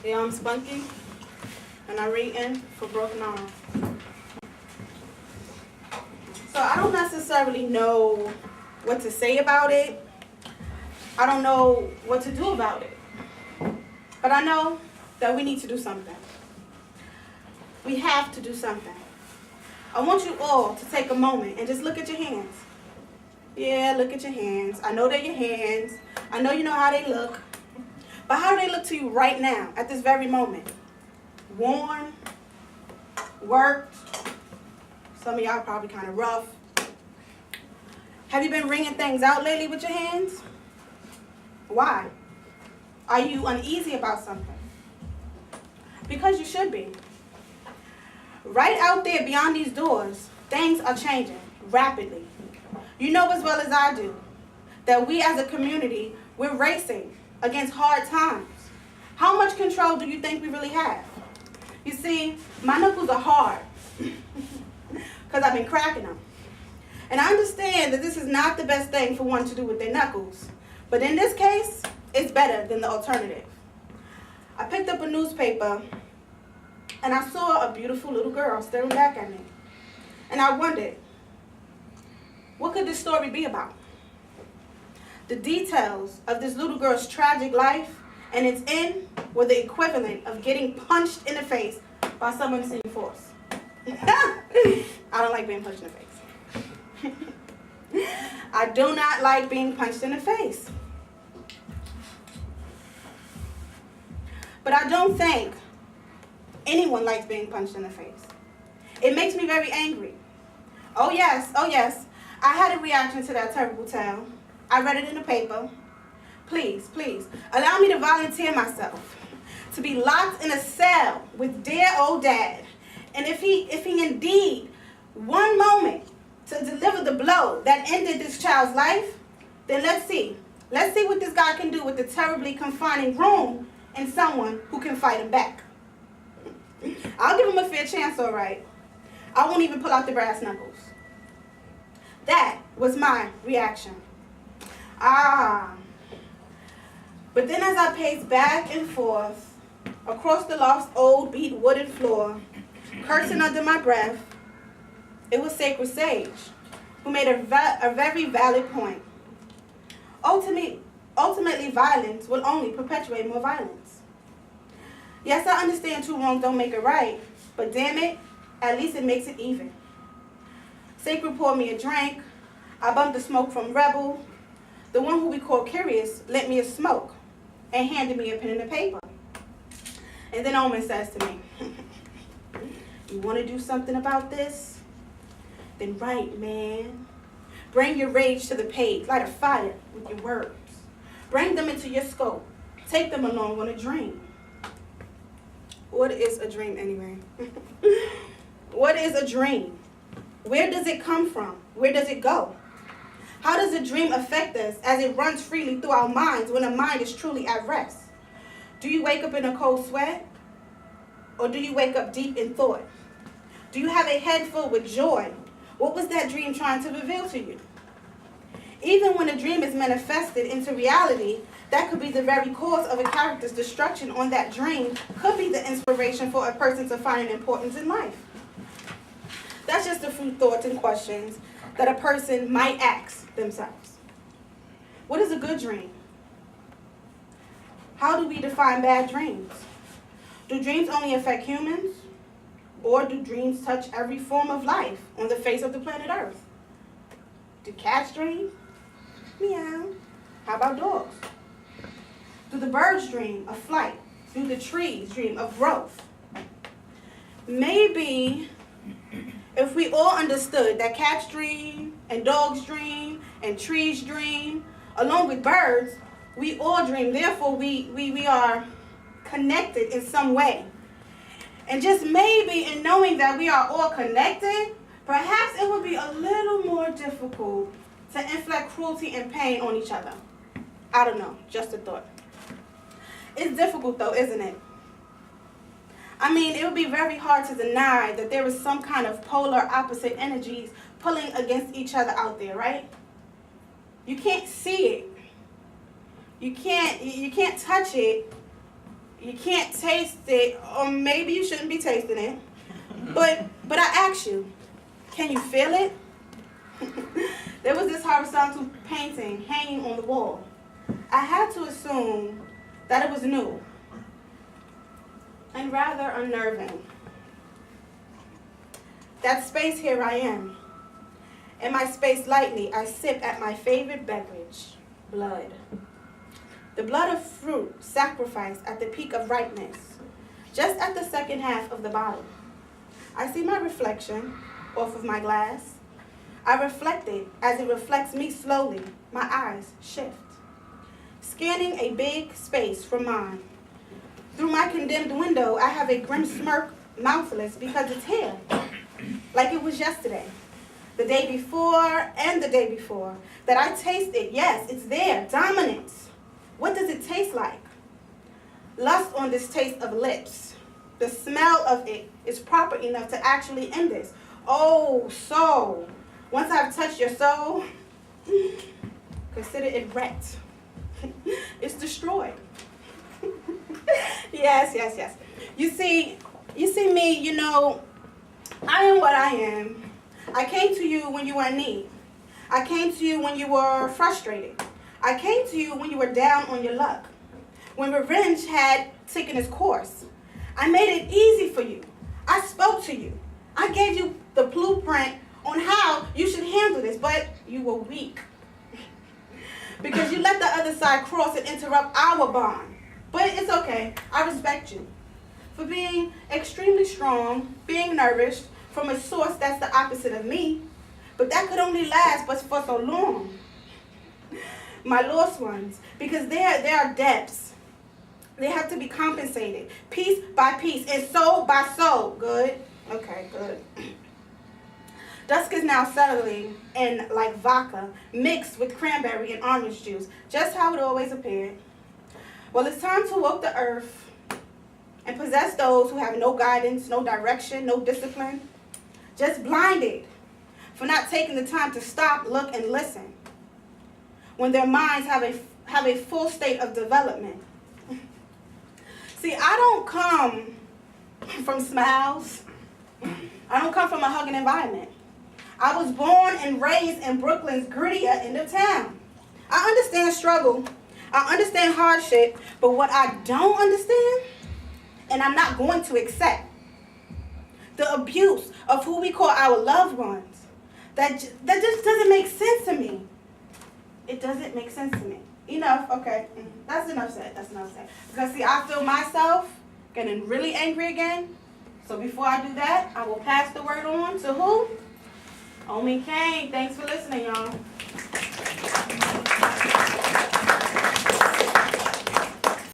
Yeah, I'm Spunky, and I'm reading for Brook Naum. So I don't necessarily know what to say about it. I don't know what to do about it. But I know that we need to do something. We have to do something. I want you all to take a moment and just look at your hands. Yeah, look at your hands. I know they're your hands. I know you know how they look. But how do they look to you right now, at this very moment? Worn, worked. Some of y'all probably kind of rough. Have you been wringing things out lately with your hands? Why? Are you uneasy about something? Because you should be. Right out there beyond these doors, things are changing rapidly. You know as well as I do that we as a community, we're racing against hard times. How much control do you think we really have? You see, my knuckles are hard because I've been cracking them. And I understand that this is not the best thing for one to do with their knuckles. But in this case, it's better than the alternative. I picked up a newspaper and I saw a beautiful little girl staring back at me. And I wondered, what could this story be about? The details of this little girl's tragic life and its end were the equivalent of getting punched in the face by some unseen force. I don't like being punched in the face. I do not like being punched in the face. But I don't think anyone likes being punched in the face. It makes me very angry. Oh yes, I had a reaction to that terrible tale. I read it in the paper. Please, allow me to volunteer myself to be locked in a cell with dear old dad. And if he indeed one moment to deliver the blow that ended this child's life, then let's see what this guy can do with the terribly confining room and someone who can fight him back. I'll give him a fair chance, all right. I won't even pull out the brass knuckles. That was my reaction. But then as I paced back and forth across the loft's old beat wooden floor, cursing under my breath, it was Sacred Sage who made a very valid point. Ultimately, violence will only perpetuate more violence. Yes, I understand two wrongs don't make it right, but damn it, at least it makes it even. Sacred poured me a drink. I bumped the smoke from Rebel. The one who we call Curious lent me a smoke and handed me a pen and a paper. And then Omen says to me, you want to do something about this? Then write, man. Bring your rage to the page. Light a fire with your words. Bring them into your scope. Take them along on a dream. What is a dream anyway? What is a dream? Where does it come from? Where does it go? How does a dream affect us as it runs freely through our minds when a mind is truly at rest? Do you wake up in a cold sweat? Or do you wake up deep in thought? Do you have a head full with joy? What was that dream trying to reveal to you? Even when a dream is manifested into reality, that could be the very cause of a character's destruction on that dream, could be the inspiration for a person to find an importance in life. That's just a few thoughts and questions that a person might ask themselves. What is a good dream? How do we define bad dreams? Do dreams only affect humans? Or do dreams touch every form of life on the face of the planet Earth? Do cats dream? Meow. How about dogs? Do the birds dream of flight? Do the trees dream of growth? Maybe if we all understood that cats dream, and dogs dream, and trees dream, along with birds, we all dream. Therefore, we are connected in some way. And just maybe in knowing that we are all connected, perhaps it would be a little more difficult to inflict cruelty and pain on each other. I don't know, just a thought. It's difficult though, isn't it? I mean, it would be very hard to deny that there is some kind of polar opposite energies pulling against each other out there, right? You can't see it. You can't touch it, You can't taste it, or maybe you shouldn't be tasting it. But I ask you, can you feel it? There was this horizontal painting hanging on the wall. I had to assume that it was new and rather unnerving. That space, here I am. In my space lightly, I sip at my favorite beverage, blood. The blood of fruit sacrificed at the peak of ripeness, just at the second half of the bottle. I see my reflection off of my glass. I reflect it as it reflects me slowly. My eyes shift, scanning a big space from mine. Through my condemned window, I have a grim smirk, mouthless, because it's here, like it was yesterday, the day before, and the day before, that I taste it. Yes, it's there, dominance. What does it taste like? Lust on this taste of lips. The smell of it is proper enough to actually end this. Oh, soul. Once I've touched your soul, consider it wrecked. It's destroyed. Yes. You see me, I am what I am. I came to you when you were in need. I came to you when you were frustrated. I came to you when you were down on your luck. When revenge had taken its course. I made it easy for you. I spoke to you. I gave you the blueprint on how you should handle this, but you were weak. Because you let the other side cross and interrupt our bond. But it's okay. I respect you for being extremely strong, being nourished from a source that's the opposite of me. But that could only last but for so long. My lost ones, because there are depths. They have to be compensated, piece by piece, and soul by soul. Good? Okay, good. Dusk is now settling in like vodka, mixed with cranberry and orange juice, just how it always appeared. Well, it's time to walk the earth and possess those who have no guidance, no direction, no discipline, just blinded for not taking the time to stop, look, and listen when their minds have a full state of development. See, I don't come from smiles. I don't come from a hugging environment. I was born and raised in Brooklyn's grittier end of town. I understand struggle. I understand hardship. But what I don't understand, and I'm not going to accept, the abuse of who we call our loved ones. That just doesn't make sense to me. It doesn't make sense to me. Enough, okay. That's enough said. Because see, I feel myself getting really angry again. So before I do that, I will pass the word on to who? Omi Kane. Thanks for listening, y'all.